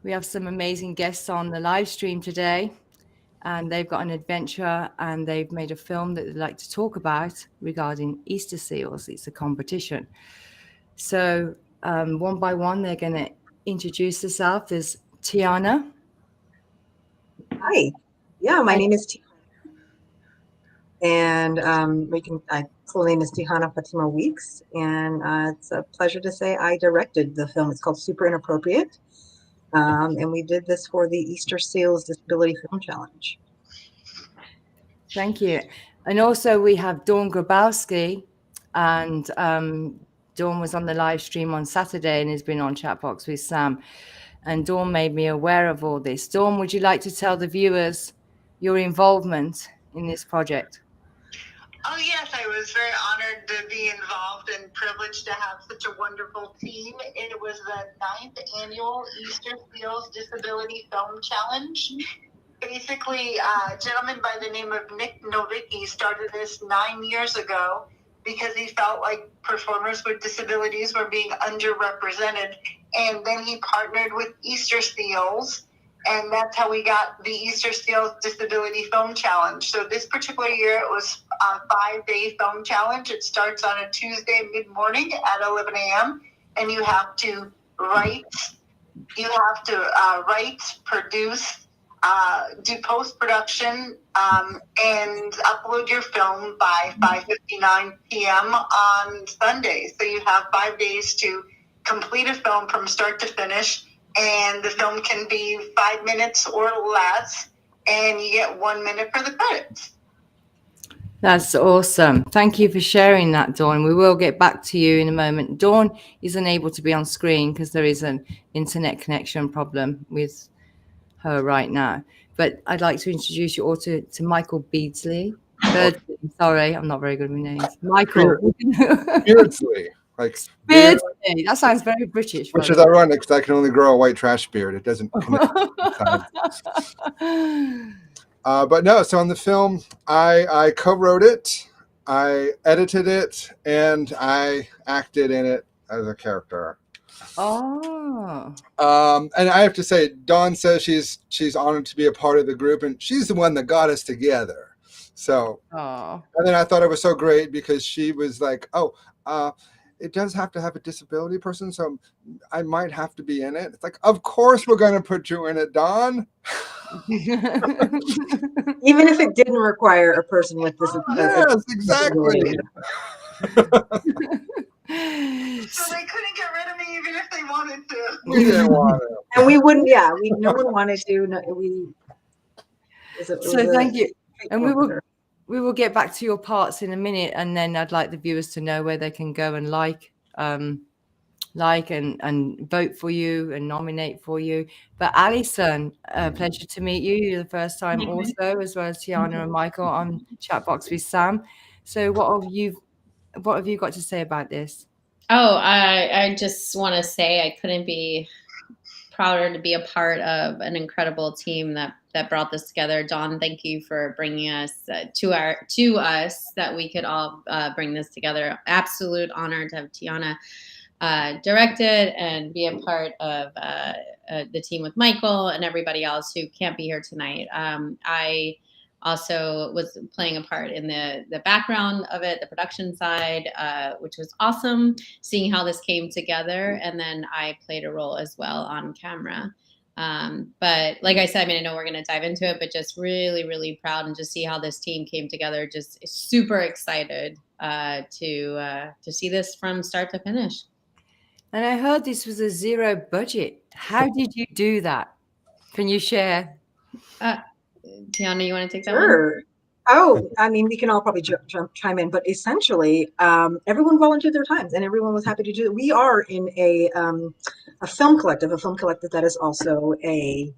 We have some amazing guests on the live stream today, and they've got an adventure and they've made a film that they'd like to talk about regarding Easterseals. It's a competition. So, one by one, they're going to introduce themselves. There's Tiana. Hi. Yeah, my name is Tiana, and my full name is Tihana Fatima Weeks, and it's a pleasure to say I directed the film. It's called Super Inappropriate, and we did this for the Easterseals Disability Film Challenge. Thank you. And also we have Dawn Grabowski, and Dawn was on the live stream on Saturday and has been on Chatbox with Sam. And Dawn made me aware of all this. Dawn, would you like to tell the viewers your involvement in this project? Oh, yes, I was very honored to be involved and privileged to have such a wonderful team. It was the 9th annual Easterseals Disability Film Challenge. Basically, a gentleman by the name of Nick Novicki started this 9 years ago because he felt like performers with disabilities were being underrepresented. And then he partnered with Easterseals, and that's how we got the Easterseals Disability Film Challenge. So this particular year, it was a 5-day film challenge. It starts on a Tuesday mid-morning at 11 a.m., and you have to write, produce, do post-production, and upload your film by 5:59 p.m. on Sunday. So you have 5 days to complete a film from start to finish, and the film can be 5 minutes or less, and you get 1 minute for the credits. That's awesome. Thank you for sharing that, Dawn. We will get back to you in a moment. Dawn is unable to be on screen because there is an internet connection problem with her right now. But I'd like to introduce you all to Michael Beadley. Sorry, I'm not very good with names. Michael. Beardsley. Like Beardsley. That sounds very British. Which is ironic because I can only grow a white trash beard. It doesn't connect. But no, so on the film, I co-wrote it, I edited it, and I acted in it as a character. Oh. And I have to say, Dawn says she's honored to be a part of the group, and she's the one that got us together. So, and then I thought it was so great because she was like, it does have to have a disability person, so I might have to be in it. It's like, of course we're going to put you in it, Dawn. Even if it didn't require a person with disability. Yes, exactly. So they couldn't get rid of me even if they wanted to. We didn't want to. And we wouldn't, no one wanted to. Thank you. And we will get back to your parts in a minute, and then I'd like the viewers to know where they can go and like and vote for you and nominate for you. But Alison, pleasure to meet you. You're the first time also, as well as Tiana and Michael on Chatbox with Sam. So what have you got to say about this? I just want to say I couldn't be prouder to be a part of an incredible team that brought this together. Dawn, thank you for bringing us to us that we could all bring this together. Absolute honor to have Tiana directed and be a part of the team with Michael and everybody else who can't be here tonight. I also was playing a part in the background of it, the production side, which was awesome, seeing how this came together. And then I played a role as well on camera. But like I said, I know we're going to dive into it, but just really, really proud and just see how this team came together. Just super excited to see this from start to finish. And I heard this was a zero budget. How did you do that? Can you share? Tiana, you want to take that one? We can all probably chime in, but essentially, everyone volunteered their times and everyone was happy to do it. We are in a film collective that is also a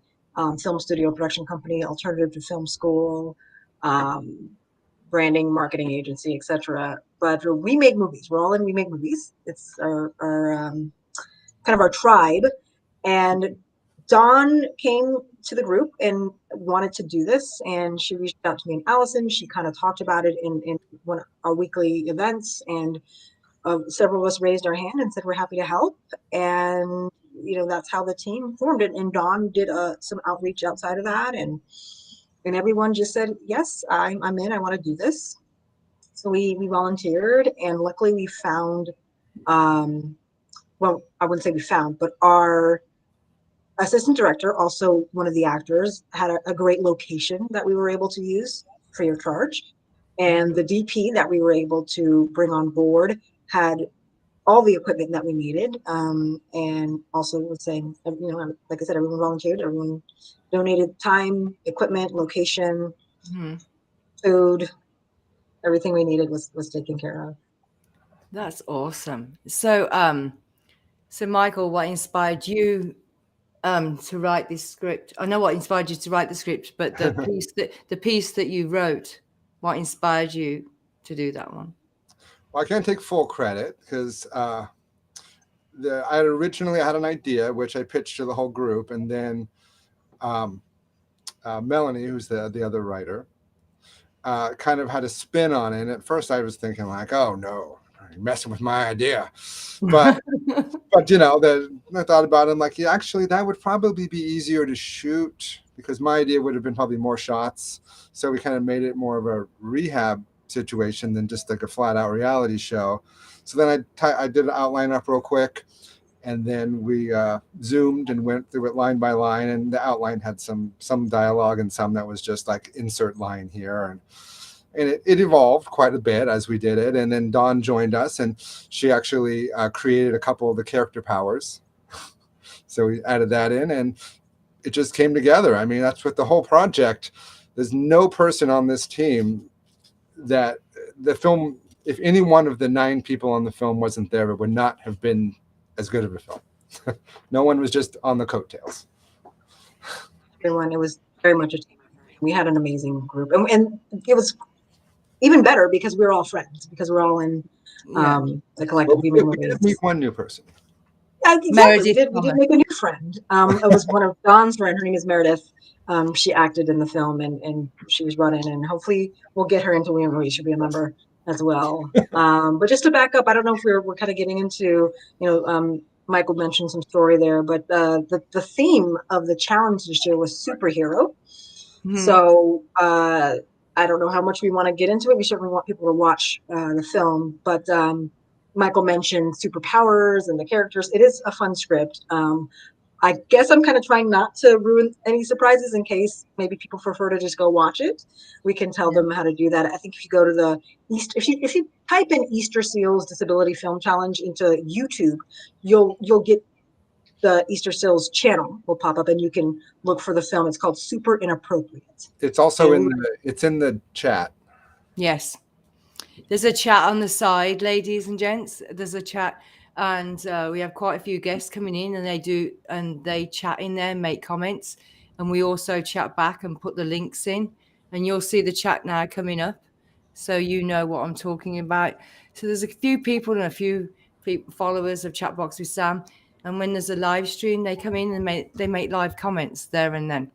film studio production company, alternative to film school, branding, marketing agency, etc. But we make movies. We make movies. It's our kind of our tribe. And Dawn came to the group and wanted to do this, and she reached out to me and Allison. She kind of talked about it in one of our weekly events, and several of us raised our hand and said we're happy to help. And that's how the team formed it. And Dawn did some outreach outside of that, and everyone just said, yes, I'm in, I want to do this. So we volunteered, and luckily we found, well, I wouldn't say we found, but our assistant director, also one of the actors, had a great location that we were able to use free of charge. And the DP that we were able to bring on board had all the equipment that we needed. And also was saying, like I said, everyone volunteered, everyone donated time, equipment, location, food, everything we needed was taken care of. That's awesome. So, so Michael, what inspired you to write this script? I know what inspired you to write the script, but the piece that you wrote, what inspired you to do that one? Well, I can't take full credit because I originally had an idea which I pitched to the whole group, and then Melanie, who's the other writer, kind of had a spin on it. And at first I was thinking like, oh no, you're messing with my idea. But but I thought about it, I'm like, yeah, actually that would probably be easier to shoot because my idea would have been probably more shots. So we kind of made it more of a rehab situation than just like a flat out reality show. So then I did an outline up real quick, and then we zoomed and went through it line by line, and the outline had some dialogue and some that was just like insert line here, and it evolved quite a bit as we did it. And then Dawn joined us, and she actually created a couple of the character powers. So we added that in, and it just came together. I mean, that's what the whole project. There's no person on this team that the film, if any one of the 9 people on the film wasn't there, it would not have been as good of a film. No one was just on the coattails. Everyone, it was very much a team. We had an amazing group, and it was even better because we were all friends, because we're all in the collective. We did meet one new person. Yeah, exactly. We did make a new friend. It was one of Dawn's friends. Her name is Meredith. She acted in the film, and she was brought in, and hopefully we'll get her into William Marie. She'll be a member as well. But just to back up, I don't know if we're kind of getting into, Michael mentioned some story there, but the theme of the challenge this year was superhero. So I don't know how much we want to get into it. We certainly want people to watch the film, but Michael mentioned superpowers and the characters. It is a fun script. I guess I'm kind of trying not to ruin any surprises in case maybe people prefer to just go watch it. We can tell them how to do that. I think if you go to the if you type in Easterseals Disability Film Challenge into YouTube, you'll get the Easterseals channel will pop up, and you can look for the film. It's called Super Inappropriate. It's also in the chat. Yes. There's a chat on the side, ladies and gents. There's a chat, and we have quite a few guests coming in, and they chat in there, make comments, and we also chat back and put the links in, and you'll see the chat now coming up, so you know what I'm talking about. So there's a few people and a few followers of Chatbox with Sam, and when there's a live stream, they come in and they make live comments there and then.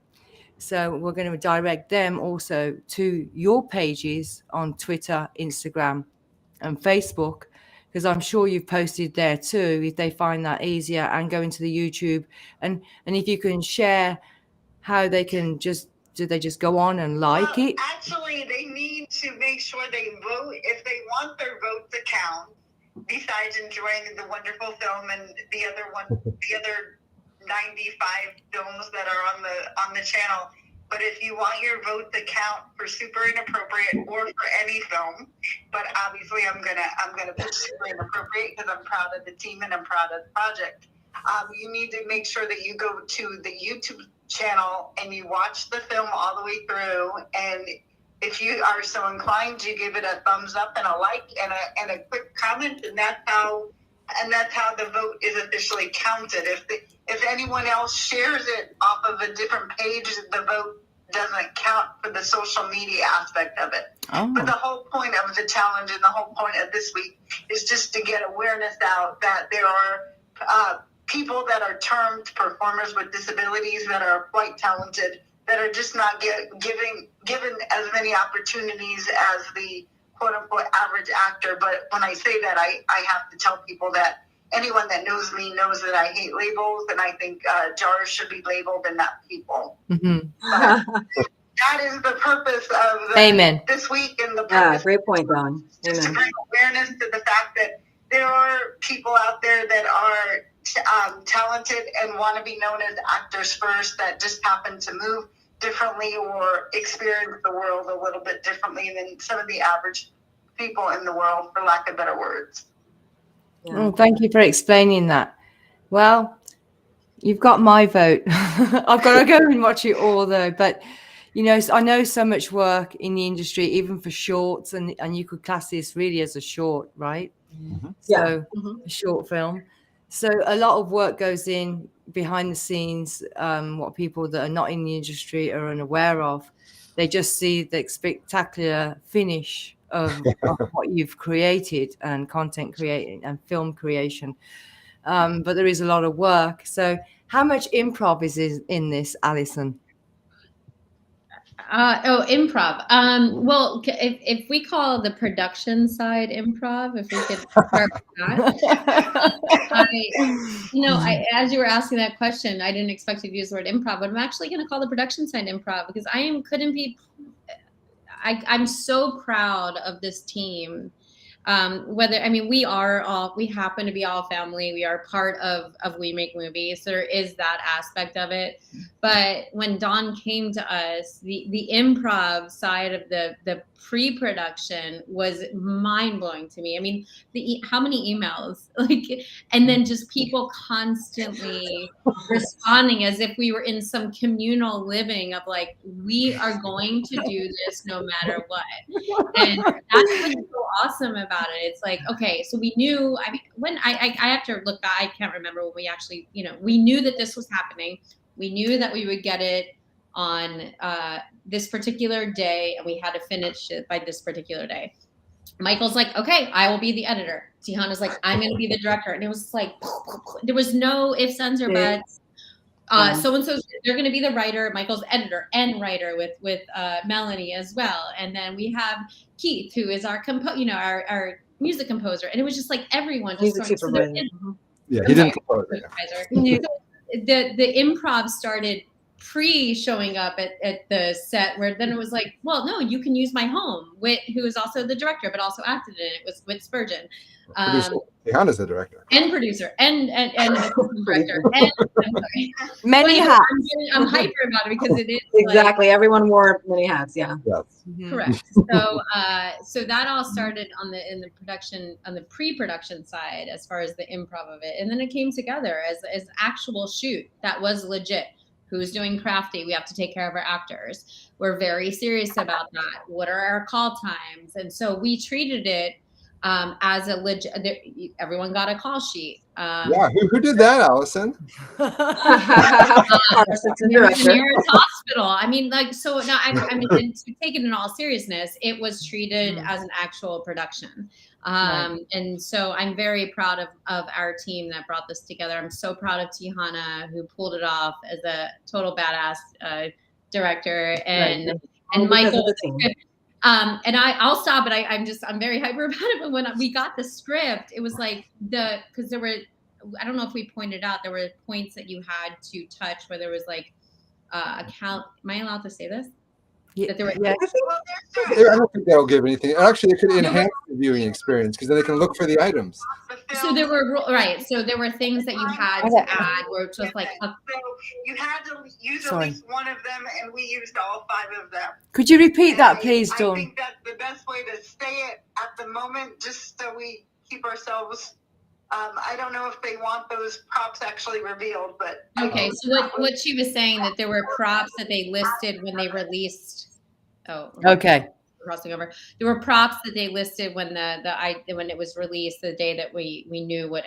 So we're going to direct them also to your pages on Twitter, Instagram, and Facebook, because I'm sure you've posted there too, if they find that easier, and go into the YouTube. And if you can share how they can do they just go on and like it? Actually, they need to make sure they vote if they want their vote to count, besides enjoying the wonderful film and the other 95 films that are on the channel. But if you want your vote to count for Super Inappropriate or for any film, but obviously I'm gonna put Super Inappropriate because I'm proud of the team and I'm proud of the project. You need to make sure that you go to the YouTube channel and you watch the film all the way through. And if you are so inclined, you give it a thumbs up and a like and a quick comment, and that's how the vote is officially counted. If anyone else shares it off of a different page, the vote doesn't count for the social media aspect of it. Oh. But the whole point of the challenge and the whole point of this week is just to get awareness out that there are people that are termed performers with disabilities that are quite talented, that are just not given as many opportunities as the quote-unquote average actor. But when I say that, I have to tell people that anyone that knows me knows that I hate labels, and I think jars should be labeled and not people. Mm-hmm. That is the purpose of Amen. this week, and the Yeah, purpose great point, Dawn. just to Amen. bring awareness to the fact that there are people out there that are talented and want to be known as actors first, that just happen to move differently or experience the world a little bit differently than some of the average people in the world, for lack of better words. Yeah. Oh, thank you for explaining that. Well, you've got my vote. I've got to go and watch it all, though. But, you know, I know so much work in the industry, even for shorts, and you could class this really as a short, right? Mm-hmm. So a short film. So a lot of work goes in behind the scenes, what people that are not in the industry are unaware of. They just see the spectacular finish of what you've created, and content creating and film creation. But there is a lot of work. So how much improv is in this, Alison? Improv. Well, if we call the production side improv, if we could start with that. As you were asking that question, I didn't expect you to use the word improv, but I'm actually going to call the production side improv, because I'm so proud of this team. We happen to be all family. We are part of We Make Movies. So there is that aspect of it. But when Dawn came to us, the improv side of the pre-production was mind-blowing to me. I mean, how many emails, and then just people constantly responding as if we were in some communal living of like, we are going to do this no matter what. And that's what's so awesome about it. It's like, okay, so we knew, when I have to look back, I can't remember when we actually, we knew that this was happening. We knew that we would get it on this particular day, and we had to finish it by this particular day. Michael's like, okay, I will be the editor. Tihana's like, I'm going to be the director. And it was like, there was no ifs, ands, or buts. So-and-so, they're going to be the writer. Michael's editor and writer with Melanie as well. And then we have Keith, who is our our music composer. And it was just like everyone just Music supervisor. Yeah, he didn't compose it. The improv started pre-showing up at the set, where then it was like, well, no, you can use my home, who is also the director but also acted in it, was Whit Spurgeon. Tihana's the director and producer and director. And, many hats. I'm hyper about it because it is exactly, everyone wore many hats. Yeah. Mm-hmm. Correct. So that all started on the pre-production side, as far as the improv of it, and then it came together as actual shoot that was legit. Who's doing crafty? We have to take care of our actors. We're very serious about that. What are our call times? And so we treated it as a legit. Everyone got a call sheet. Who did that, Alison? Our assistant director. Nearest hospital. I mean, so now. To take it in all seriousness, it was treated as an actual production. And so I'm very proud of our team that brought this together. I'm so proud of Tihana, who pulled it off as a total badass director, and Michael. And I'll stop, but I'm very hyper about it. But when we got the script, it was like because there were, I don't know if we pointed out, there were points that you had to touch where there was like account. Am I allowed to say this? Yeah. That there were, I don't think that'll give anything. Actually, it could enhance the viewing experience, because then they can look for the items. So there were So there were things that you had to add, where it was like. So you had to use at least one of them, and we used all 5 of them. Could you repeat that, please, Dawn? I think that's the best way to say it at the moment, just so we keep ourselves. I don't know if they want those props actually revealed, but okay. So what she was saying, that there were props that they listed when they released. Oh, okay. Crossing over. There were props that they listed when when it was released, the day that we knew what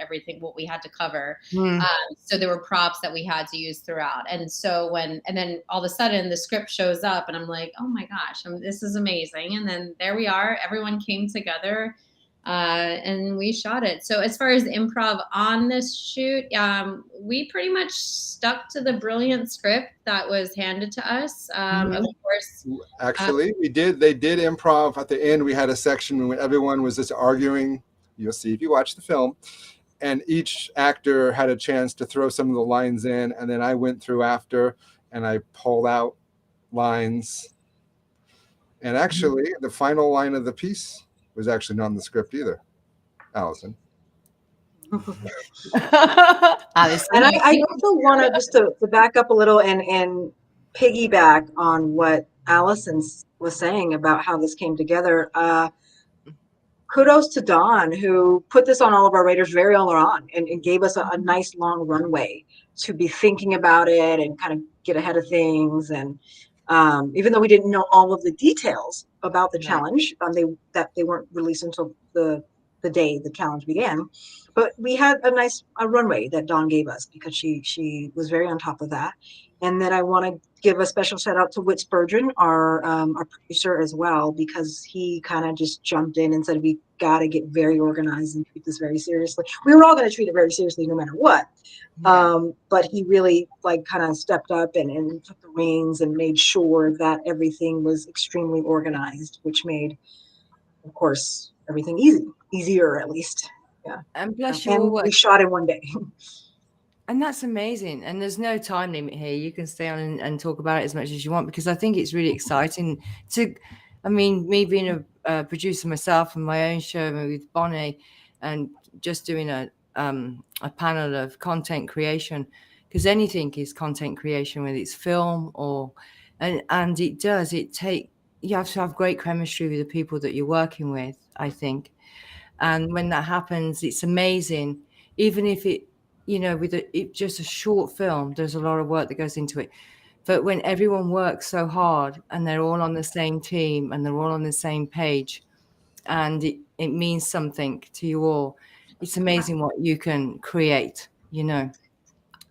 we had to cover. So there were props that we had to use throughout. And so and then all of a sudden the script shows up, and I'm like, oh my gosh, this is amazing. And then there we are. Everyone came together. And we shot it. So as far as improv on this shoot, we pretty much stuck to the brilliant script that was handed to us. Of course, actually, they did improv at the end. We had a section when everyone was just arguing. You'll see if you watch the film. and each actor had a chance to throw some of the lines in, and then I went through after and I pulled out lines. And actually, the final line of the piece was actually not in the script either, Allison. Alison. And I also want to just to back up a little and piggyback on what Allison was saying about how this came together. Kudos to Dawn, who put this on all of our radars very early on and gave us a nice long runway to be thinking about it and kind of get ahead of things. And even though we didn't know all of the details about the challenge, they weren't released until the day the challenge began. But we had a runway that Dawn gave us because she was very on top of that. And then I want to give a special shout out to Whit Spurgeon, our producer as well, because he kind of just jumped in and said, we got to get very organized and treat this very seriously. We were all going to treat it very seriously no matter what. Yeah. But he really kind of stepped up and took the reins and made sure that everything was extremely organized, which made, of course, everything easier at least. Yeah. And bless you. And we shot in one day. And that's amazing. And there's no time limit here. You can stay on and talk about it as much as you want, because I think it's really exciting me being a producer myself on my own show with Bonnie and just doing a panel of content creation, because anything is content creation, whether it's film and you have to have great chemistry with the people that you're working with, I think. And when that happens, it's amazing. Even if with just a short film, there's a lot of work that goes into it. But when everyone works so hard and they're all on the same team and they're all on the same page, and it means something to you all, it's amazing what you can create,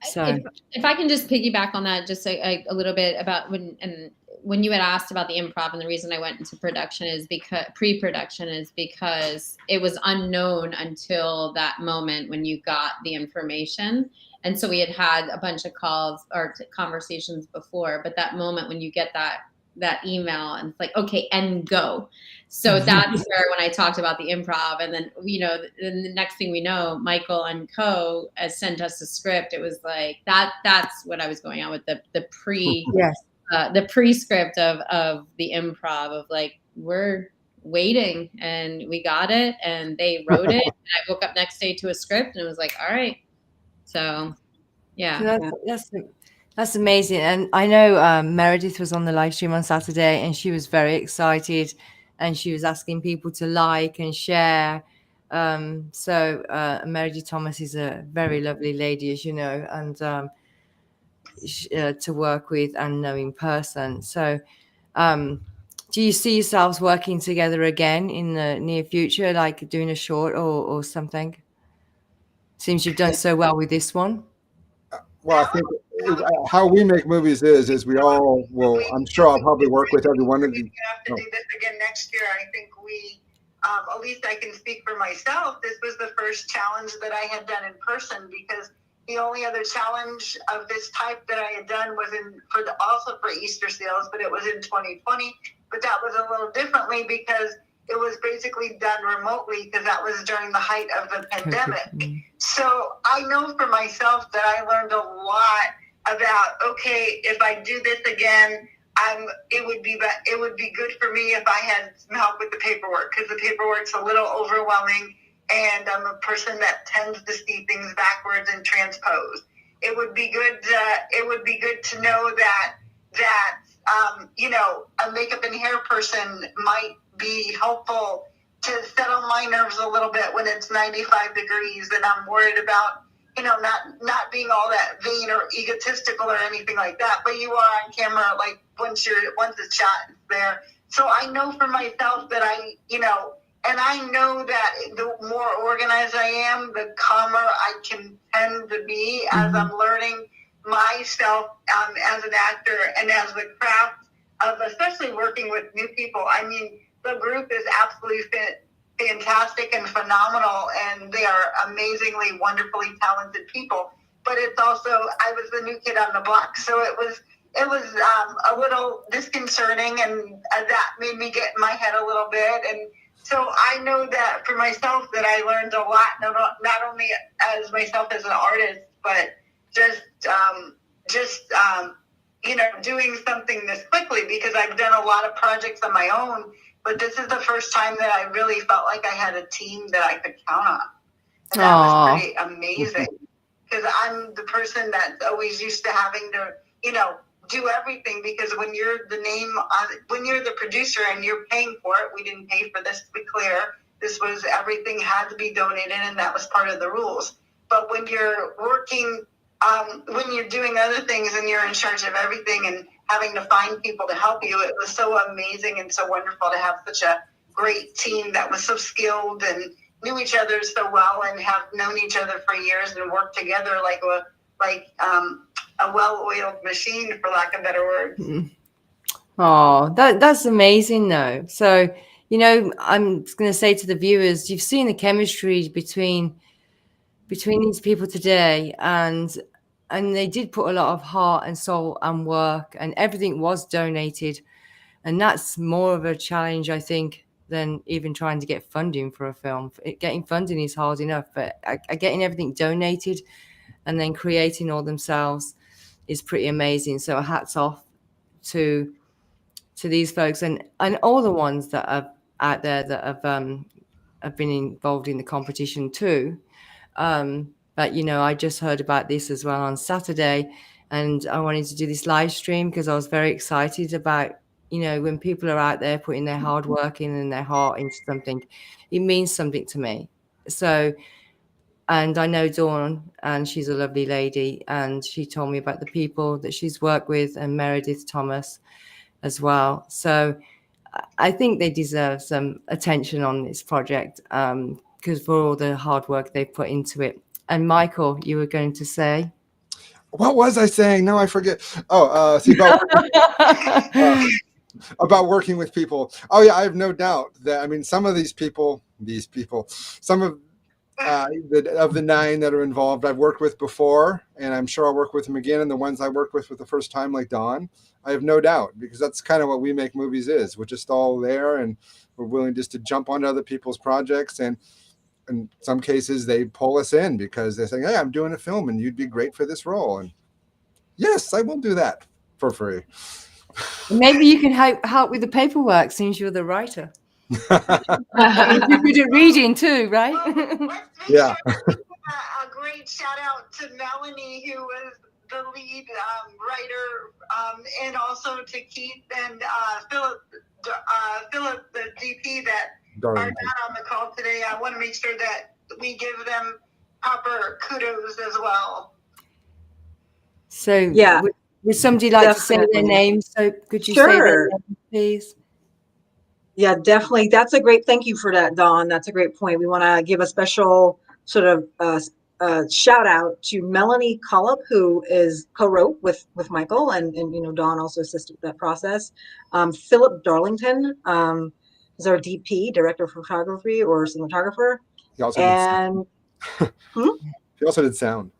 So if I can just piggyback on that just a little bit about when you had asked about the improv, and the reason I went into pre-production is because it was unknown until that moment when you got the information. And so we had a bunch of calls or conversations before, but that moment when you get that email and it's like, okay, and go. So that's where when I talked about the improv, and then, the next thing we know, Michael and Co has sent us a script. It was like that's what I was going on with the pre-script of the improv of like, we're waiting and we got it and they wrote it. And I woke up next day to a script and it was like, all right. So yeah. That's amazing. And I know Meredith was on the live stream on Saturday and she was very excited and she was asking people to like and share. So Meredith Thomas is a very lovely lady, as you know, and to work with and know in person. So do you see yourselves working together again in the near future, like doing a short or something? Seems you've done so well with this one. Well, I think how we make movies is we all will. I'm sure I'll probably work with every one of you. We have to do this again next year. I think at least I can speak for myself. This was the first challenge that I had done in person, because the only other challenge of this type that I had done was also for Easterseals, but it was in 2020. But that was a little differently because it was basically done remotely, because that was during the height of the pandemic. So I know for myself that I learned a lot about, okay, if I do this again, it would be good for me if I had some help with the paperwork, because the paperwork's a little overwhelming, and I'm a person that tends to see things backwards and transpose. It would be good to know that a makeup and hair person might be helpful to settle my nerves a little bit when it's 95 degrees and I'm worried about, not being all that vain or egotistical or anything like that, but you are on camera, like once it's shot, it's there. So I know for myself that and I know that the more organized I am, the calmer I can tend to be as I'm learning myself as an actor and as the craft of especially working with new people. I mean, the group is absolutely fantastic and phenomenal, and they are amazingly, wonderfully talented people. But it's also, I was the new kid on the block, so it was a little disconcerting, and that made me get in my head a little bit. And So I know that for myself that I learned a lot, not only as myself as an artist, but just doing something this quickly, because I've done a lot of projects on my own, but this is the first time that I really felt like I had a team that I could count on. And that was pretty amazing, because I'm the person that's always used to having to, do everything, because when you're when you're the producer and you're paying for it, we didn't pay for this, to be clear. This was, everything had to be donated, and that was part of the rules. But when you're working, when you're doing other things and you're in charge of everything and having to find people to help you, it was so amazing and so wonderful to have such a great team that was so skilled and knew each other so well and have known each other for years and worked together like a well-oiled machine, for lack of a better word. Oh, that's amazing, though. So, I'm going to say to the viewers, you've seen the chemistry between these people today, and they did put a lot of heart and soul and work, and everything was donated. And that's more of a challenge, I think, than even trying to get funding for a film. Getting funding is hard enough, but getting everything donated and then creating all themselves is pretty amazing. So hats off to these folks and all the ones that are out there that have been involved in the competition too. But I just heard about this as well on Saturday, and I wanted to do this live stream because I was very excited about, when people are out there putting their hard work in and their heart into something, it means something to me. So, and I know Dawn, and she's a lovely lady, and she told me about the people that she's worked with, and Meredith Thomas as well. So I think they deserve some attention on this project because for all the hard work they put into it. And Michael, you were going to say? What was I saying? No, I forget. About working with people. Oh yeah, I have no doubt that, some of these people, some of the 9 that are involved, I've worked with before, and I'm sure I'll work with them again. And the ones I worked with the first time, like Dawn, I have no doubt, because that's kind of what We Make Movies is. We're just all there, and we're willing just to jump onto other people's projects. And in some cases, they pull us in because they're saying, "Hey, I'm doing a film, and you'd be great for this role." And yes, I will do that for free. Maybe you can help with the paperwork since you're the writer. You're good at reading too, right? Yeah. A great shout out to Melanie, who was the lead writer, and also to Keith and Philip, the DP that are not on the call today. I want to make sure that we give them proper kudos as well. So yeah, would somebody like to say their name? So could you say their name, please? Yeah, definitely. That's a great, thank you for that, Dawn. That's a great point. We want to give a special sort of shout out to Melanie Collop, who is co-wrote with Michael, and Dawn also assisted with that process. Philip Darlington is our DP, director of photography or cinematographer. He also did sound.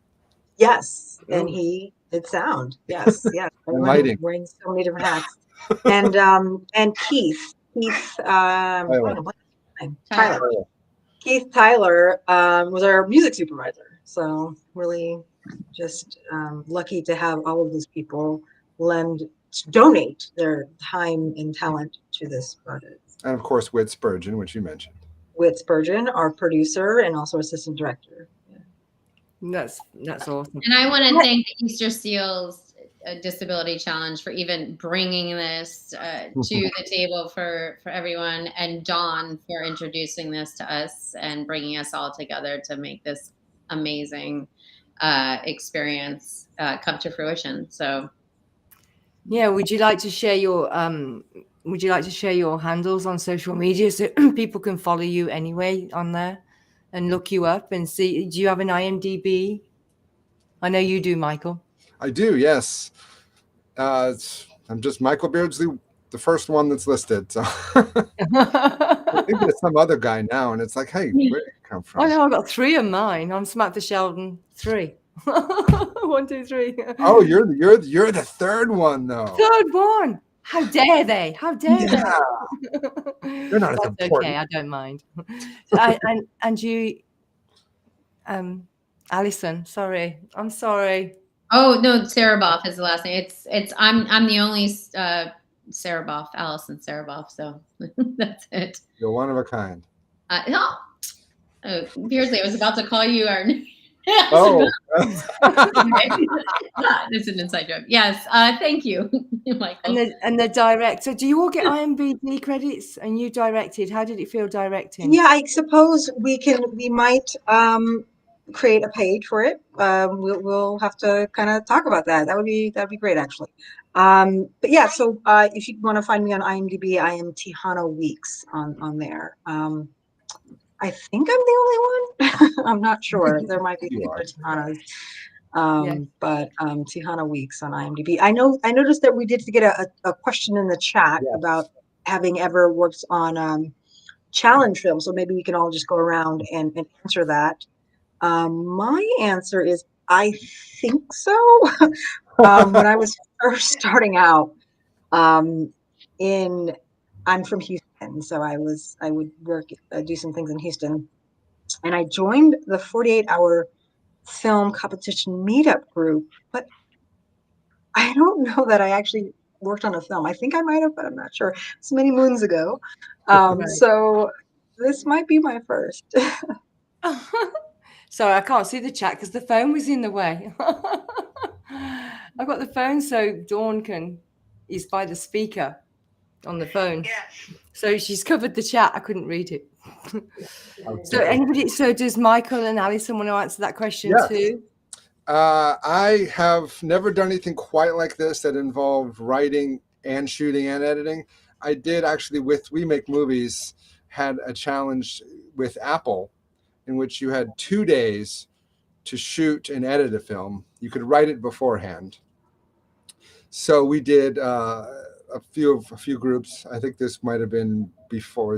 Yes, and he did sound. Yes, yes. Lighting. Wearing so many different hats. And Keith. Tyler. Keith Tyler was our music supervisor. So really just lucky to have all of these people donate their time and talent to this project. And of course, Whit Spurgeon, which you mentioned. Whit Spurgeon, our producer and also assistant director. Yeah. That's awesome. And I want to thank the Easterseals Disability Challenge for even bringing this to the table for everyone, and Dawn for introducing this to us and bringing us all together to make this amazing experience come to fruition. So yeah, would you like to share your handles on social media so people can follow you anyway on there and look you up and see? Do you have an IMDb? I know you do, Michael. I do, yes. I'm just Michael Beardsley, the first one that's listed. So I think there's some other guy now, and it's like, hey, where did you come from? Oh no, I've got 3 of mine. I'm Samantha Sheldon 3. 1, 2, 3. Oh, you're the third one though. Third one. How dare they? How dare Yeah. they? They're not as That's important. okay. I don't mind. And you, Alison. Sorry, I'm sorry. Oh no, Saraboff is the last name. I'm the only Saraboff, Allison Saraboff. So that's it. You're one of a kind. No, Beardsley, I was about to call you our. Oh. It's an inside joke. Yes, thank you, Michael. And the director. Do you all get IMDb credits? And you directed. How did it feel directing? Yeah, I suppose we might create a page for it. We'll have to kind of talk about that. That'd be great, actually. But yeah, so if you want to find me on IMDb, I am Tihana Weeks on there. I think I'm the only one. I'm not sure. There might be You other are. Tihanas. But Tihana Weeks on IMDb. I noticed that we did get a question in the chat about having ever worked on challenge film, so maybe we can all just go around and answer that. My answer is I think so. When I was first starting out, I'm from Houston, so I would work do some things in Houston, and I joined the 48-hour film competition meetup group, but I don't know that I actually worked on a film. I think I might have, but I'm not sure. It's many moons ago. So this might be my first. Sorry, I can't see the chat because the phone was in the way. I've got the phone so Dawn is by the speaker on the phone. Yes. So she's covered the chat. I couldn't read it. Okay. So does Michael and Alison want to answer that question too? I have never done anything quite like this that involved writing and shooting and editing. I did actually with We Make Movies had a challenge with Apple in which you had 2 days to shoot and edit a film. You could write it beforehand. So we did a few groups. I think this might have been before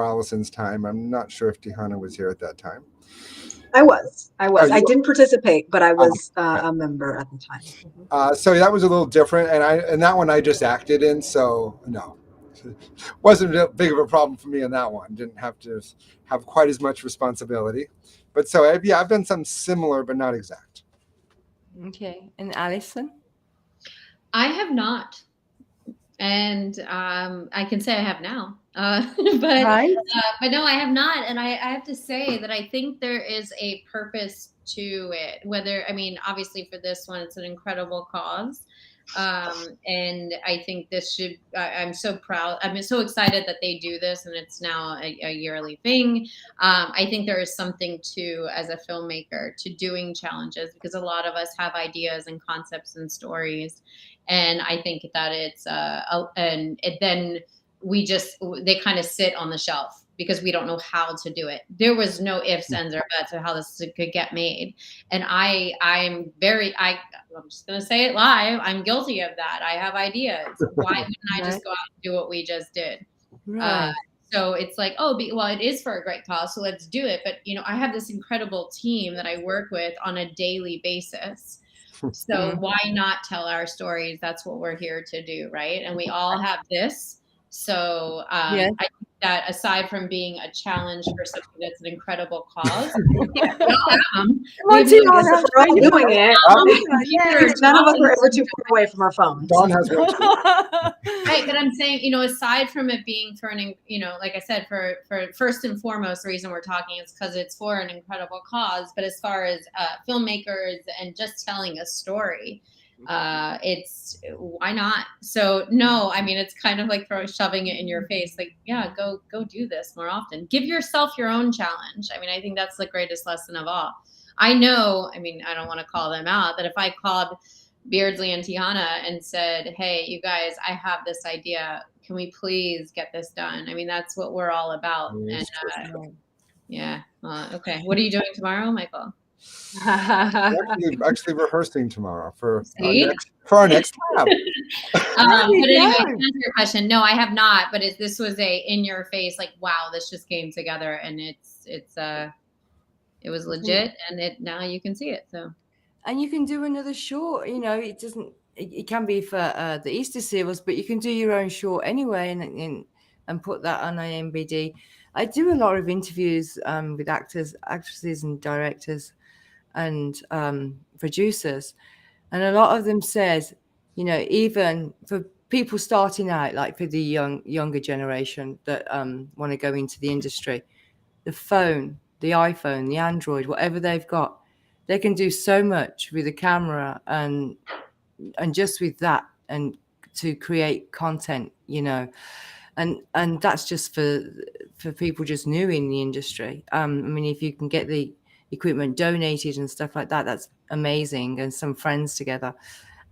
Allison's time. I'm not sure if Tihana was here at that time. I was. Oh, I didn't participate, but I was a member at the time. So that was a little different, and that one I just acted in. So no, wasn't that big of a problem for me on that one. Didn't have to have quite as much responsibility. But so I've done something similar, but not exact. Okay, and Alison? I have not, and I can say I have now. But no, I have not, and I have to say that I think there is a purpose to it. Obviously for this one, it's an incredible cause, and I think this should. I'm so proud. I'm so excited that they do this, and it's now a yearly thing. I think there is something to, as a filmmaker, to doing challenges, because a lot of us have ideas and concepts and stories, and I think that it's then they kind of sit on the shelf because we don't know how to do it. There was no ifs, ands, or buts of how this could get made. And I'm just going to say it live. I'm guilty of that. I have ideas. Why wouldn't I just go out and do what we just did? Right. So it's like, it is for a great cause, so let's do it. But, I have this incredible team that I work with on a daily basis. So why not tell our stories? That's what we're here to do, right? And we all have this. So I think that aside from being a challenge for something that's an incredible cause, we're all doing it. None of us are ever too far away from our phones. Dawn has one too. Right, but I'm saying, aside from it being for like I said, for first and foremost, the reason we're talking is because it's for an incredible cause. But as far as filmmakers and just telling a story, it's why not? So no, it's kind of like shoving it in your face, like, yeah, go do this more often. Give yourself your own challenge. I think that's the greatest lesson of all. I know, I don't want to call them out, that if I called Beardsley and Tihana and said, hey, you guys, I have this idea, can we please get this done? That's what we're all about. And okay, what are you doing tomorrow, Michael? Actually rehearsing tomorrow for our next tab. But anyway, to answer your question, no, I have not. But this was a in your face, like, wow, this just came together, and it was legit, and now you can see it. So, and you can do another short. It doesn't. it can be for the Easterseals, but you can do your own short anyway and put that on IMBD. I do a lot of interviews with actors, actresses, and directors and producers, and a lot of them says, even for people starting out, like for the younger generation that want to go into the industry, the phone, the iPhone, the Android, whatever they've got, they can do so much with a camera and just with that, and to create content, and that's just for people just new in the industry. I mean, if you can get the equipment donated and stuff like that, that's amazing, and some friends together.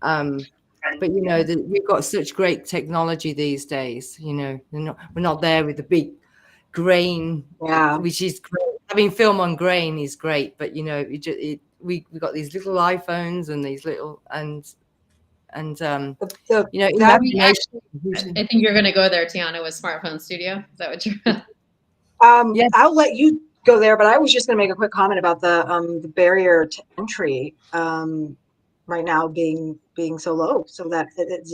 But we've got such great technology these days. We're not there with the big grain, which is great. Having film on grain is great, but we got these little iPhones and these little imagination. I think you're going to go there, Tiana, with Smartphone Studio. Is that what you're? Yes. I'll let you go there, but I was just going to make a quick comment about the barrier to entry right now being so low, so that it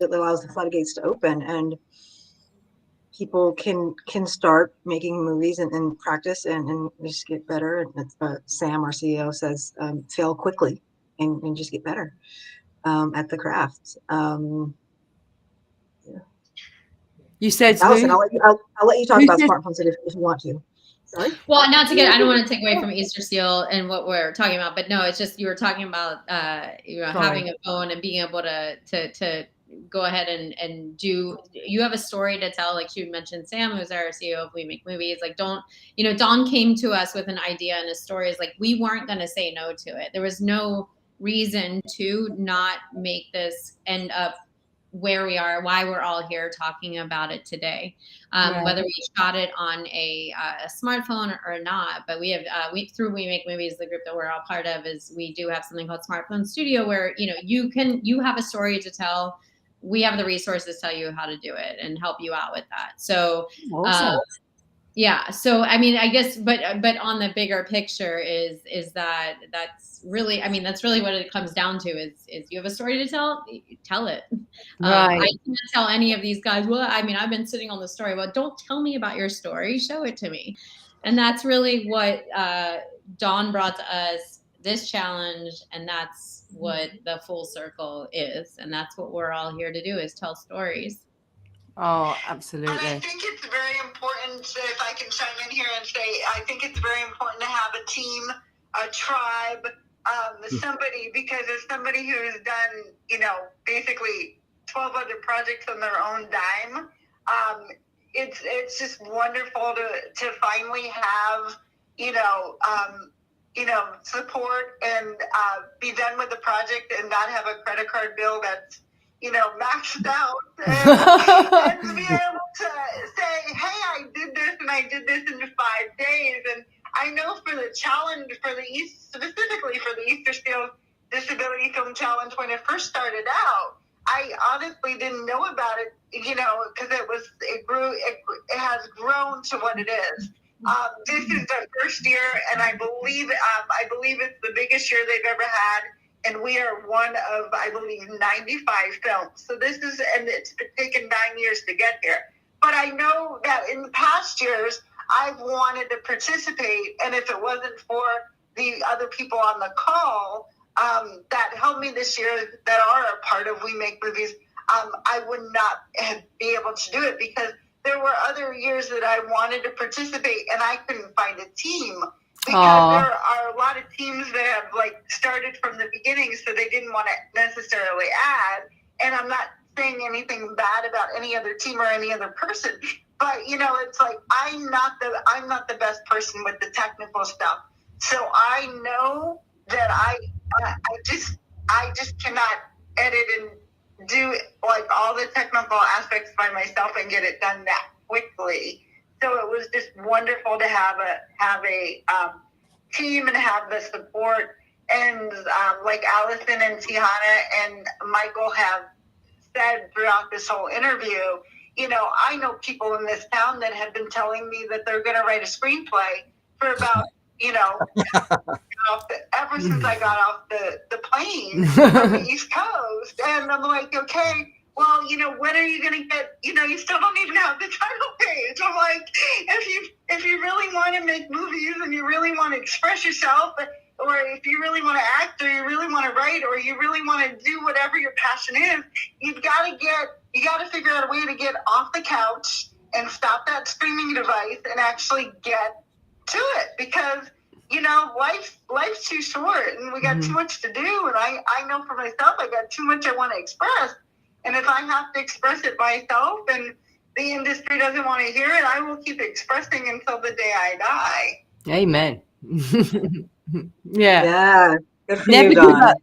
allows the floodgates to open and people can start making movies and practice and just get better. And Sam, our CEO, says fail quickly and just get better at the craft. You said, Allison, I'll let you talk about smartphones if you want to. Sorry? Well, I don't want to take away from Easterseals and what we're talking about, but no, it's just you were talking about having a phone and being able to go ahead and do. You have a story to tell, like you mentioned, Sam, who's our CEO of We Make Movies. Like, Don came to us with an idea and a story. Is like we weren't going to say no to it. There was no reason to not make this end up where we are, why we're all here talking about it today, whether we shot it on a smartphone or not. But we have through We Make Movies, the group that we're all part of, is we do have something called Smartphone Studio, where you have a story to tell. We have the resources to tell you how to do it and help you out with that. So awesome. Yeah. So, I mean, I guess, but on the bigger picture is that's really what it comes down to is you have a story to tell it. Right. I can't tell any of these guys, well, I mean, I've been sitting on the story. Well, don't tell me about your story. Show it to me. And that's really what Dawn brought to us, this challenge. And that's what the full circle is. And that's what we're all here to do, is tell stories. Oh, absolutely. And I think it's very important, if I can chime in here and say, I think it's very important to have a team, a tribe, somebody, because as somebody who has done, basically 12 other projects on their own dime, it's just wonderful to finally have, support and be done with the project and not have a credit card bill that's maxed out, and to be able to say, hey, I did this and I did this in 5 days. And I know for the challenge, specifically for the Easterseals Disability Film Challenge, when it first started out, I honestly didn't know about it, because it has grown to what it is. This is the first year, and I believe it's the biggest year they've ever had. And we are one of, I believe, 95 films. So it's been taken 9 years to get here. But I know that in the past years, I've wanted to participate. And if it wasn't for the other people on the call that helped me this year, that are a part of We Make Movies, I would not be able to do it, because there were other years that I wanted to participate and I couldn't find a team. Because there are a lot of teams that have started from the beginning, so they didn't want to necessarily add. And I'm not saying anything bad about any other team or any other person, but it's like I'm not the best person with the technical stuff. So I know that I just cannot edit and do all the technical aspects by myself and get it done that quickly. So it was just wonderful to have a team and have the support. And like Allison and Tiana and Michael have said throughout this whole interview, I know people in this town that have been telling me that they're going to write a screenplay for about, ever since I got off the plane from the East Coast. And I'm like, okay, well, when are you going to get, you still don't even have the title page. I'm like, if you really want to make movies and you really want to express yourself, or if you really want to act, or you really want to write, or you really want to do whatever your passion is, you got to figure out a way to get off the couch and stop that streaming device and actually get to it, because life's too short and we got too much to do, and I know for myself I got too much I want to express, and if I have to express it myself and the industry doesn't want to hear it, I will keep expressing until the day I die. Amen. Yeah. Good for Never you, give Dawn. up.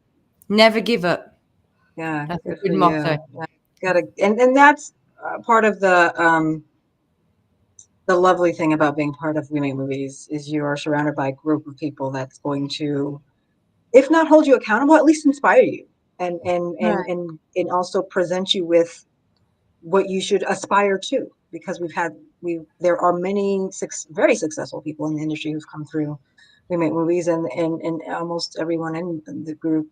Never give up. Yeah, That's a good good for motto. you. Gotta, and that's part of the lovely thing about being part of We Make Movies is you are surrounded by a group of people that's going to, if not hold you accountable, at least inspire you, and also present you with what you should aspire to, because there are many very successful people in the industry who've come through We Make Movies, and almost everyone in the group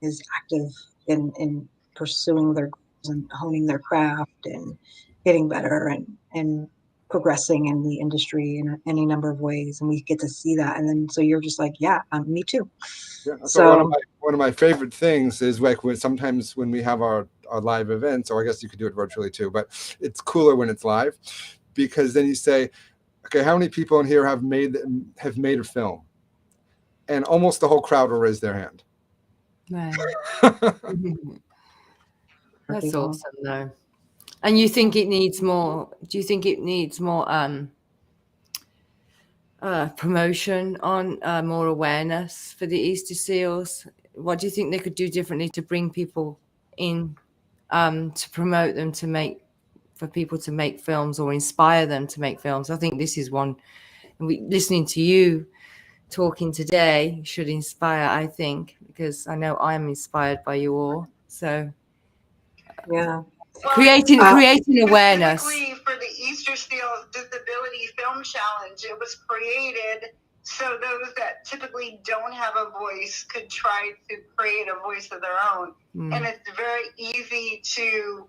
is active in pursuing their goals and honing their craft and getting better and progressing in the industry in any number of ways, and we get to see that, and then so you're just like, yeah, me too. Yeah, So one of my favorite things is like sometimes when we have our live events, or I guess you could do it virtually too, but it's cooler when it's live, because then you say, okay, how many people in here have made a film? And almost the whole crowd will raise their hand. Right. That's awesome, though. And you think it needs more? Do you think it needs more promotion on, more awareness for the Easterseals? What do you think they could do differently to bring people in, to promote them, for people to make films, or inspire them to make films? I think this is one. Listening to you talking today should inspire, I think, because I know I'm inspired by you all. So yeah. creating awareness. Specifically for the Easterseals Disability Film Challenge, it was created so those that typically don't have a voice could try to create a voice of their own. And it's very easy to,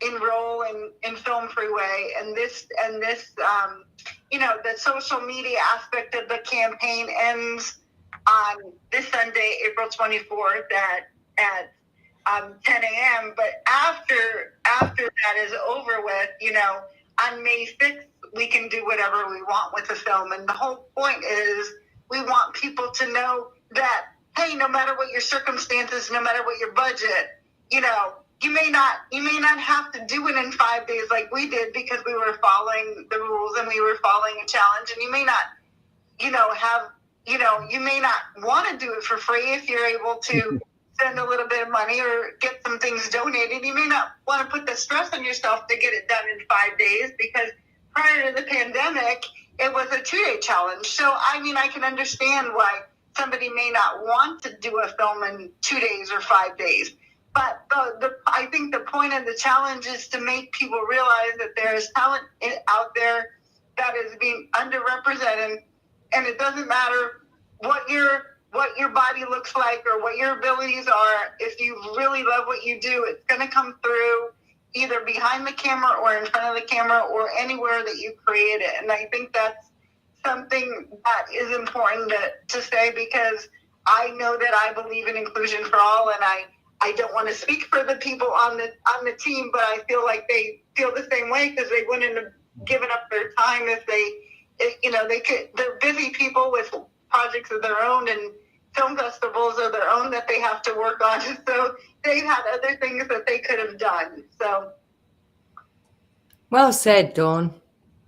enroll in Film Freeway, and this, the social media aspect of the campaign ends on this Sunday, April 24th at 10 a.m. But after that is over with, on May 6th, we can do whatever we want with the film. And the whole point is we want people to know that, hey, no matter what your circumstances, no matter what your budget, you may not have to do it in 5 days like we did, because we were following the rules and we were following a challenge. And you may not, you may not want to do it for free if you're able to spend a little bit of money or get some things donated. You may not want to put the stress on yourself to get it done in 5 days, because prior to the pandemic, it was a 2-day challenge. So, I can understand why somebody may not want to do a film in 2 days or 5 days. But I think the point of the challenge is to make people realize that there is talent out there that is being underrepresented, and it doesn't matter what your body looks like or what your abilities are. If you really love what you do, it's going to come through either behind the camera or in front of the camera or anywhere that you create it. And I think that's something that is important to say, because I know that I believe in inclusion for all, and I don't want to speak for the people on the team, but I feel like they feel the same way, because they wouldn't have given up their time if they're busy people with projects of their own and film festivals of their own that they have to work on. So they've had other things that they could have done. So. Well said, Dawn.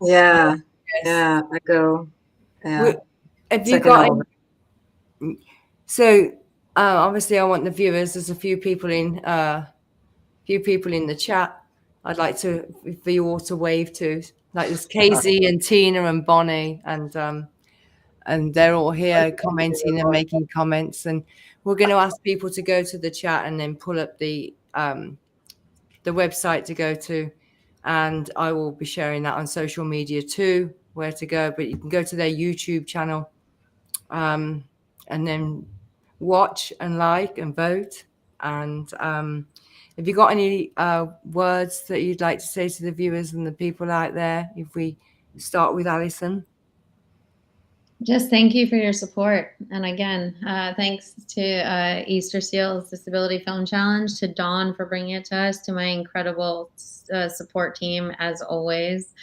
Yeah. Yes. Yeah. I go. Yeah. Have you got? So obviously, I want the viewers. There's a few people in the chat. I'd like for you all to wave to. Like there's KZ and Tina and Bonnie, and they're all here commenting and making comments. And we're going to ask people to go to the chat and then pull up the website to go to. And I will be sharing that on social media too, where to go. But you can go to their YouTube channel. and then watch and like and vote. And have you got any words that you'd like to say to the viewers and the people out there? If we start with Alison. Just thank you for your support. And again, thanks to Easterseals Disability Film Challenge, to Dawn for bringing it to us, to my incredible support team, as always,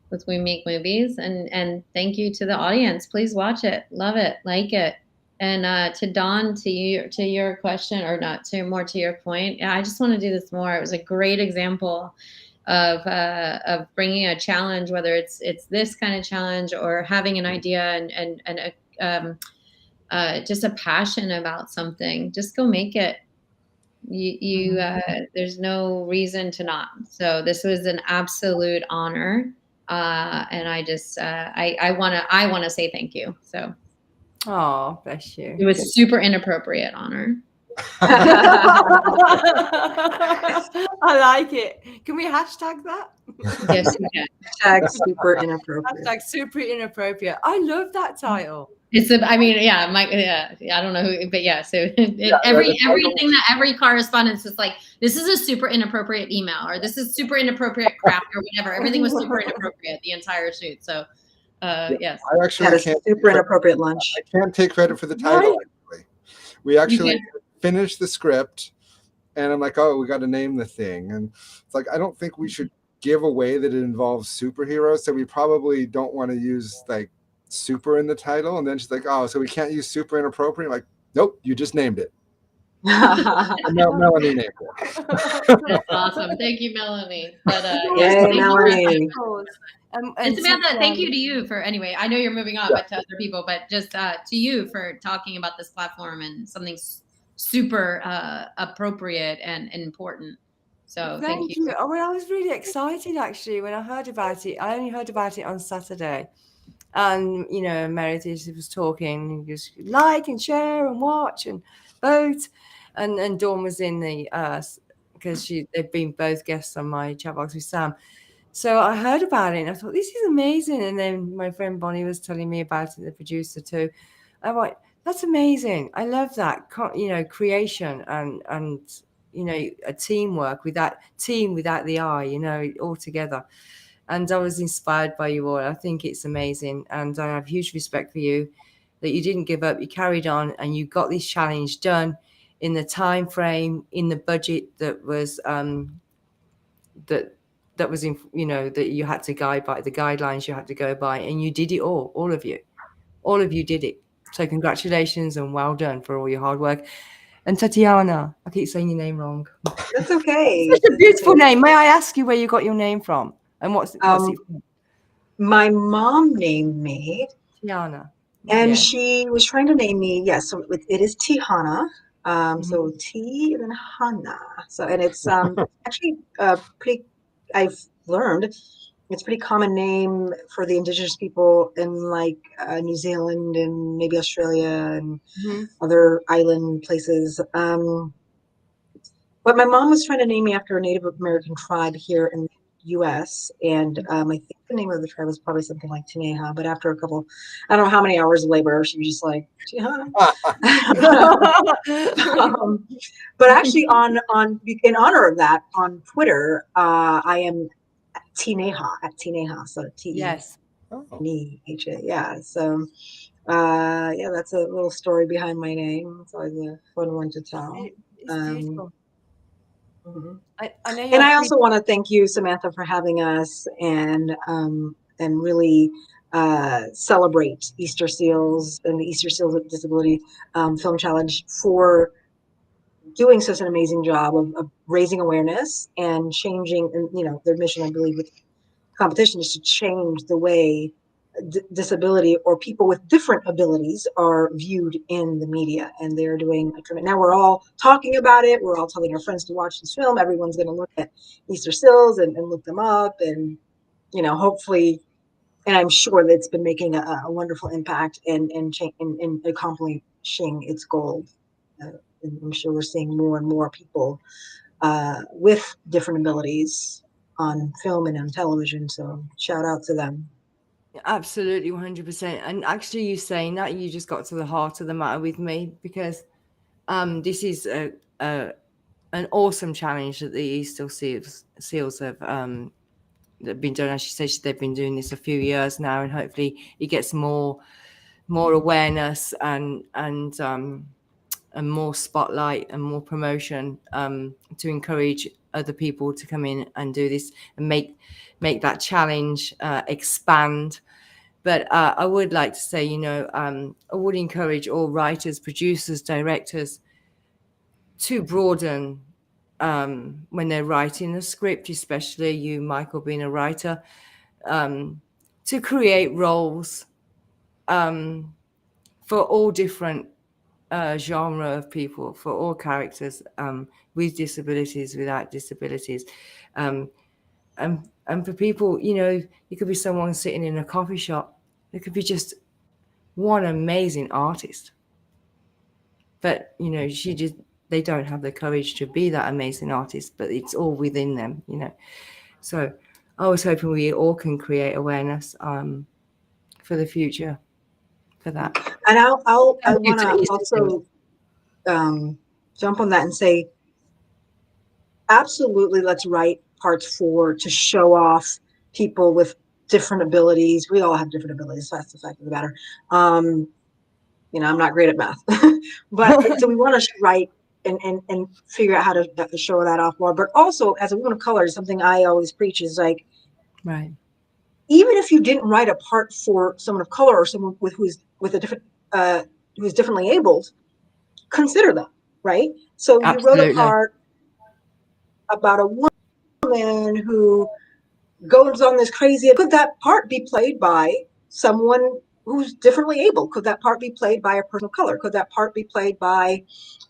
with We Make Movies. And thank you to the audience. Please watch it, love it, like it. And to Dawn, to your question, or not, to more to your point, I just want to do this more. It was a great example of bringing a challenge, whether it's this kind of challenge or having an idea and just a passion about something. Just go make it. There's no reason to not. So this was an absolute honor, and I just I want to say thank you. So. Oh, bless you. It was super inappropriate honor. I like it. Can we hashtag that? Yes, you can. Hashtag super inappropriate. Hashtag super inappropriate. I love that title. It's I don't know who, but yeah. So everything that every correspondence is like, this is a super inappropriate email, or this is super inappropriate crap, or whatever. Everything was super inappropriate the entire shoot. So yes. I actually had a super inappropriate lunch. I can't take credit for the title. Actually. We actually finished the script, and I'm like, oh, we got to name the thing. And it's like, I don't think we should give away that it involves superheroes, so we probably don't want to use like super in the title. And then she's like, oh, so we can't use super inappropriate? I'm like, nope, you just named it. Melanie named it. That's awesome. Thank you, Melanie. But yay, Melanie. And Samantha, thank you to you for, anyway, I know you're moving on, but to other people, but just to you for talking about this platform and something super appropriate and important. So thank you. I mean, I was really excited actually when I heard about it. I only heard about it on Saturday. And, you know, Meredith was talking, just like and share and watch and vote. And Dawn was in the, because they've been both guests on my chat box with Sam. So I heard about it and I thought, this is amazing. And then my friend Bonnie was telling me about it, the producer too. I'm like, that's amazing. I love that, you know, creation and you know, a teamwork with that team without the I, you know, all together. And I was inspired by you all. I think it's amazing. And I have huge respect for you that you didn't give up. You carried on and you got this challenge done in the time frame, in the budget that was that was in, you know, that you had to guide by, the guidelines you had to go by, and you did it all of you did it. So congratulations and well done for all your hard work. And Tatiana, I keep saying your name wrong. That's okay. It's such a beautiful name. May I ask you where you got your name from and what's it from? My mom named me Tiana, and she was trying to name me. Yes, so it is Tihana. So T and then Hana. So, and it's actually pretty, I've learned it's a pretty common name for the indigenous people in like New Zealand and maybe Australia and other island places. But my mom was trying to name me after a Native American tribe here in the U.S. And I think the name of the tribe was probably something like Tineha. But after a couple, I don't know how many hours of labor, she was just like, Tineha. But actually, in honor of that, on Twitter, I am Tineha at Tineha. So T-E-N-E-H-A. Yeah. So yeah, that's a little story behind my name. It's always a fun one to tell. It's beautiful. I also want to thank you, Samantha, for having us and really celebrate Easterseals and the Easterseals Disability Film Challenge for doing such an amazing job of raising awareness and changing. And you know, their mission, I believe, with competition is to change the way disability or people with different abilities are viewed in the media, and they're doing a tremendous. Now we're all talking about it. We're all telling our friends to watch this film. Everyone's going to look at Easterseals and look them up, and you know, hopefully, and I'm sure that it's been making a wonderful impact and accomplishing its goal. And I'm sure we're seeing more and more people with different abilities on film and on television. So shout out to them. Absolutely, 100%. And actually, you saying that, you just got to the heart of the matter with me, because this is an awesome challenge that the Easterseals have been doing. As she said, they've been doing this a few years now, and hopefully it gets more awareness and more spotlight and more promotion to encourage other people to come in and do this and make that challenge expand. But I would like to say, I would encourage all writers, producers, directors to broaden when they're writing a script, especially you, Michael, being a writer, to create roles for all different genre of people, for all characters, with disabilities, without disabilities. And for people, it could be someone sitting in a coffee shop. It could be just one amazing artist. But, they don't have the courage to be that amazing artist, but it's all within them, So I was hoping we all can create awareness for the future for that. And I want to also jump on that and say, absolutely, let's write parts to show off people with different abilities. We all have different abilities. So that's the fact of the matter. I'm not great at math, but so we want to write and figure out how to show that off more. But also, as a woman of color, something I always preach is like, right. Even if you didn't write a part for someone of color or someone who's differently abled, consider them, right? So Absolutely. You wrote a part about a woman who goes on this crazy. Could that part be played by someone who's differently able? Could that part be played by a person of color? Could that part be played by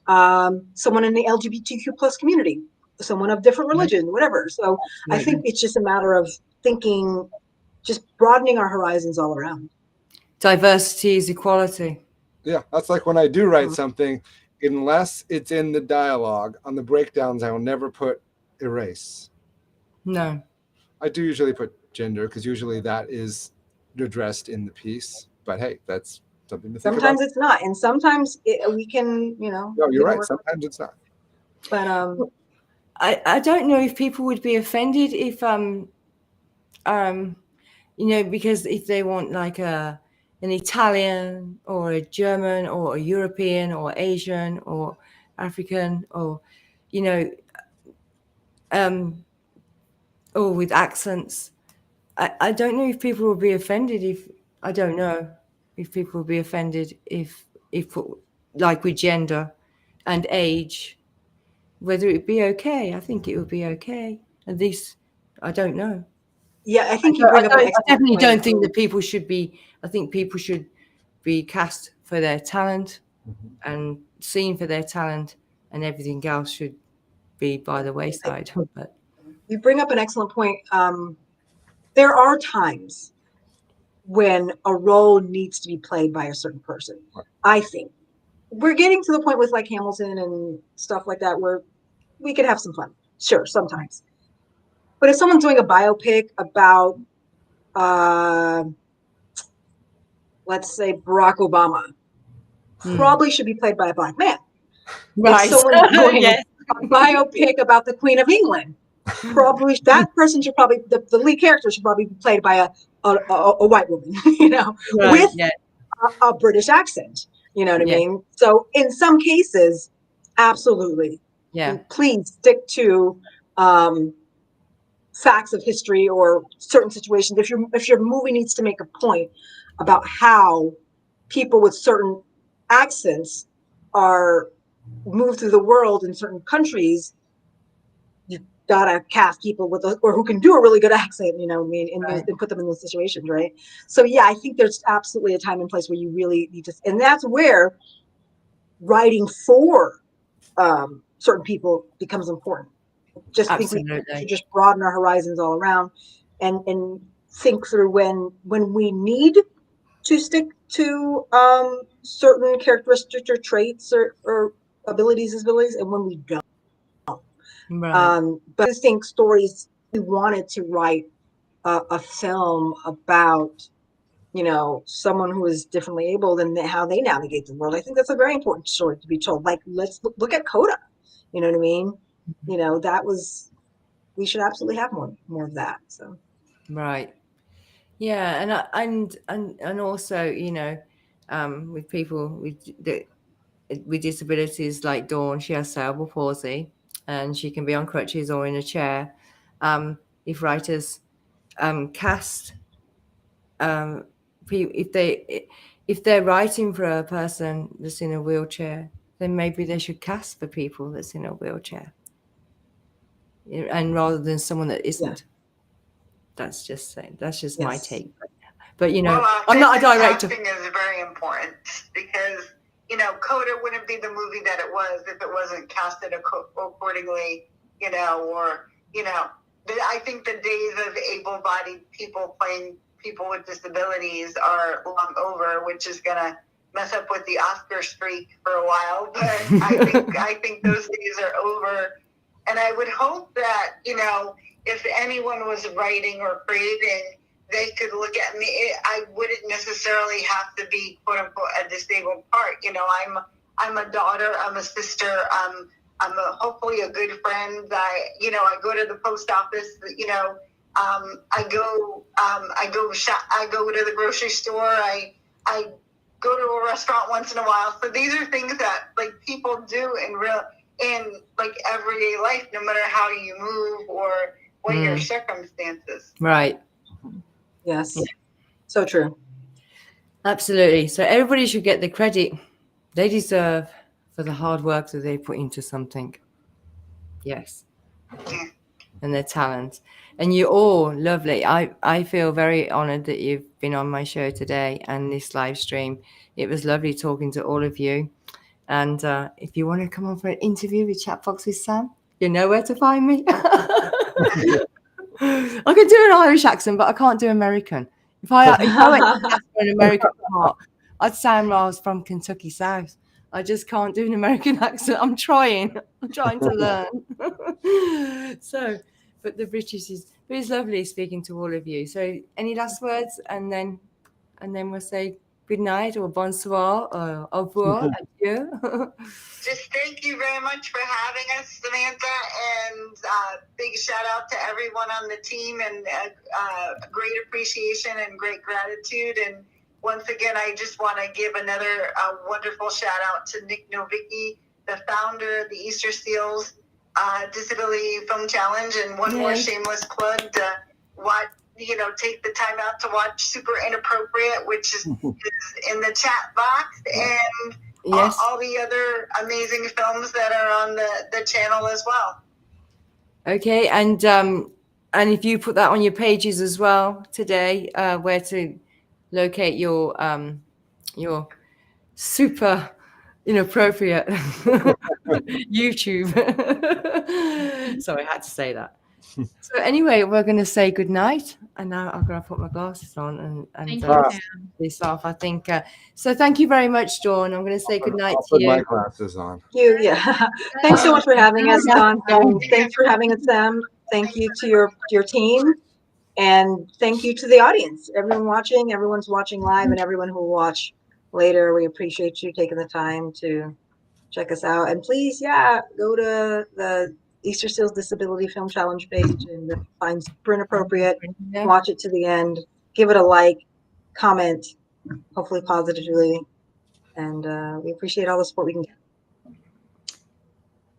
someone in the LGBTQ plus community, someone of different religion, whatever? So absolutely. I think it's just a matter of thinking, just broadening our horizons all around. Diversity is equality. Yeah, that's like when I do write something, unless it's in the dialogue, on the breakdowns, I will never put erase. No. I do usually put gender, because usually that is addressed in the piece. But hey, that's something to think sometimes about. It's not, and sometimes we can, No, you're right. Sometimes it's not. But I don't know if people would be offended if because if they want like an Italian or a German or a European or Asian or African or or with accents, I don't know if people will be offended if people will be offended if like with gender and age, whether it would be okay. I think it would be okay. At least I don't know. Yeah, I think you bring up an excellent I definitely point. don't think that people should be. I think people should be cast for their talent and seen for their talent, and everything else should be by the wayside. But you bring up an excellent point. There are times when a role needs to be played by a certain person. Right. I think we're getting to the point with like Hamilton and stuff like that where we could have some fun. Sure, sometimes. But if someone's doing a biopic about, let's say Barack Obama, probably should be played by a Black man. right. If someone's doing a biopic about the Queen of England, probably that person should probably the lead character should probably be played by a white woman, with a British accent. You know what I mean? So in some cases, absolutely. Yeah. Please stick to facts of history or certain situations. If your movie needs to make a point about how people with certain accents are moved through the world in certain countries, you gotta cast people or who can do a really good accent, and put them in those situations, right? So yeah, I think there's absolutely a time and place where you really need to, and that's where writing for certain people becomes important. Just absolutely. think we should just broaden our horizons all around and think through when we need to stick to certain characteristics or traits or abilities, and when we don't. Right. But I think stories, we wanted to write a film about someone who is differently abled and how they navigate the world. I think that's a very important story to be told. Like, let's look at Coda. You know what I mean? We should absolutely have more of that. So. Right. Yeah. And also, with people with disabilities like Dawn, she has cerebral palsy and she can be on crutches or in a chair. If writers cast, if they're writing for a person that's in a wheelchair, then maybe they should cast for people that's in a wheelchair, and rather than someone that isn't. Yeah. That's just Yes. my take. But well, I'm not a director. Casting is very important because Coda wouldn't be the movie that it was if it wasn't casted accordingly. I think the days of able-bodied people playing people with disabilities are long over, which is gonna mess up with the Oscar streak for a while. But I think those days are over, and I would hope that if anyone was writing or creating, they could look at me. I wouldn't necessarily have to be quote unquote a disabled part. I'm a daughter. I'm a sister. I'm hopefully a good friend. I go to the post office. I go shop. I go to the grocery store. I go to a restaurant once in a while. So these are things that like people do in like everyday life, no matter how you move or what your circumstances. Right. Yes. Yeah. So true. Absolutely. So everybody should get the credit they deserve for the hard work that they put into something. Yes. Yeah. And their talent. And you're all lovely. I feel very honored that you've been on my show today and this live stream. It was lovely talking to all of you. And if you want to come on for an interview with Chatbox with Sam, you know where to find me. I can do an Irish accent, but I can't do American. If I went to cast for an American part, I'd sound like I was from Kentucky South. I just can't do an American accent. I'm trying to learn. But the British but it's lovely speaking to all of you. So any last words, and then we'll say good night or bonsoir or au revoir, adieu. Just thank you very much for having us, Samantha, and big shout out to everyone on the team, and great appreciation and great gratitude. And once again, I just want to give another wonderful shout out to Nick Novicki, the founder of the Easterseals Disability Film Challenge, and one more shameless plug to watch. Take the time out to watch Super Inappropriate, which is in the chat box, and all the other amazing films that are on the channel as well. Okay, and if you put that on your pages as well today, where to locate your Super Inappropriate YouTube. Sorry, I had to say that. So anyway, we're going to say good night, and now I'm going to put my glasses on and this off. I think so. Thank you very much, Dawn. I'm going to say good night to you. Put my glasses on. Yeah. Thanks so much for having us, Dawn, and thanks for having us, Sam. Thank you to your team, and thank you to the audience. Everyone's watching live, and everyone who will watch later. We appreciate you taking the time to check us out, and please, go to the Easterseals Disability Film Challenge page and find Super Inappropriate. Watch it to the end. Give it a like, comment, hopefully positively, and we appreciate all the support we can get.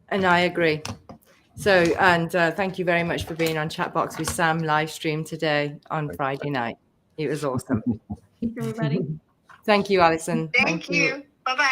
And I agree. So, and thank you very much for being on Chatbox with Sam live stream today on Friday night. It was awesome. Thank you, everybody. Thank you, Alison. Thank you. Bye-bye.